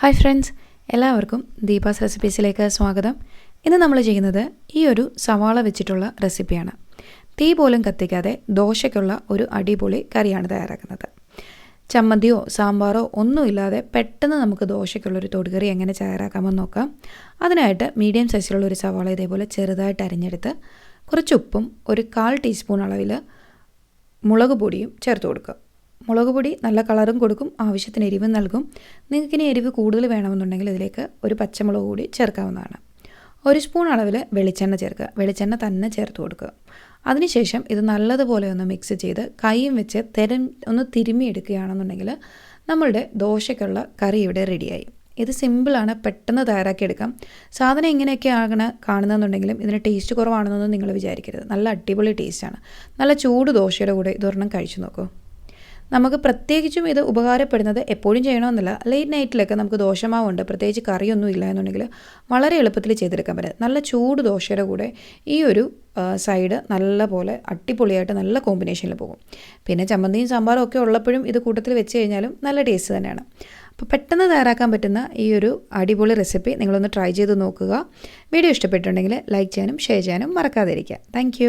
Hi friends, എല്ലാവർക്കും ദീപാസ് റെസിപ്പീസിലേക്ക് സ്വാഗതം. ഇന്ന് നമ്മൾ ചെയ്യുന്നത് ഈ ഒരു സവാള വെച്ചിട്ടുള്ള റെസിപ്പിയാണ്. തീ പോലും കത്തിക്കാതെ ദോശയ്ക്കുള്ള ഒരു അടിപൊളി കറിയാണ് തയ്യാറാക്കുന്നത്. ചമ്മന്തിയോ സാമ്പാറോ ഒന്നുമില്ലാതെ പെട്ടെന്ന് നമുക്ക് ദോശയ്ക്കുള്ളൊരു തൊടുകറി എങ്ങനെ തയ്യാറാക്കാമെന്ന് നോക്കാം. അതിനായിട്ട് മീഡിയം സൈസിലുള്ള ഒരു സവാള ഇതേപോലെ ചെറുതായിട്ട് അരിഞ്ഞെടുത്ത് കുറച്ച് ഉപ്പും ഒരു 1/4 ടീസ്പൂൺ അളവിൽ മുളക് പൊടിയും ചേർത്ത് കൊടുക്കുക. മുളക് പൊടി നല്ല കളറും കൊടുക്കും, ആവശ്യത്തിന് എരിവും നൽകും. നിങ്ങൾക്കിനി എരിവ് കൂടുതൽ വേണമെന്നുണ്ടെങ്കിൽ ഇതിലേക്ക് ഒരു പച്ചമുളക് കൂടി ചേർക്കാവുന്നതാണ്. 1 സ്പൂൺ അളവിൽ വെളിച്ചെണ്ണ ചേർക്കുക. വെളിച്ചെണ്ണ തന്നെ ചേർത്ത് കൊടുക്കുക. അതിനുശേഷം ഇത് നല്ലതുപോലെ ഒന്ന് മിക്സ് ചെയ്ത് കൈയും വെച്ച് ഒന്ന് തിരുമ്മിയെടുക്കുകയാണെന്നുണ്ടെങ്കിൽ നമ്മളുടെ ദോശയ്ക്കുള്ള കറി ഇവിടെ റെഡിയായി. ഇത് സിമ്പിളാണ്, പെട്ടെന്ന് തയ്യാറാക്കിയെടുക്കാം. സാധനം ഇങ്ങനെയൊക്കെ കാണുന്നതെന്നുണ്ടെങ്കിലും ഇതിന് ടേസ്റ്റ് കുറവാണെന്നൊന്നും നിങ്ങൾ വിചാരിക്കരുത്. നല്ല അടിപൊളി ടേസ്റ്റാണ്. നല്ല ചൂട് ദോശയുടെ കൂടെ ഇതൊരെണ്ണം കഴിച്ചു നോക്കൂ. നമുക്ക് പ്രത്യേകിച്ചും ഇത് ഉപകാരപ്പെടുന്നത് എപ്പോഴും ചെയ്യണമെന്നില്ല. ലേറ്റ് നൈറ്റിലൊക്കെ നമുക്ക് ദോശമാവുണ്ട്, പ്രത്യേകിച്ച് കറിയൊന്നും ഇല്ല എന്നുണ്ടെങ്കിൽ വളരെ എളുപ്പത്തിൽ ചെയ്തെടുക്കാൻ പറ്റും. നല്ല ചൂട് ദോശയുടെ കൂടെ ഈ ഒരു സൈഡ് നല്ല പോലെ അടിപൊളിയായിട്ട് നല്ല കോമ്പിനേഷനിൽ പോകും. പിന്നെ ചമ്മന്തിയും സാമ്പാറും ഒക്കെ ഉള്ളപ്പോഴും ഇത് കൂട്ടത്തിൽ വെച്ച് കഴിഞ്ഞാലും നല്ല ടേസ്റ്റ് തന്നെയാണ്. അപ്പോൾ പെട്ടെന്ന് തയ്യാറാക്കാൻ പറ്റുന്ന ഈ ഒരു അടിപൊളി റെസിപ്പി നിങ്ങളൊന്ന് ട്രൈ ചെയ്ത് നോക്കുക. വീഡിയോ ഇഷ്ടപ്പെട്ടിട്ടുണ്ടെങ്കിൽ ലൈക്ക് ചെയ്യാനും ഷെയർ ചെയ്യാനും മറക്കാതിരിക്കുക. താങ്ക്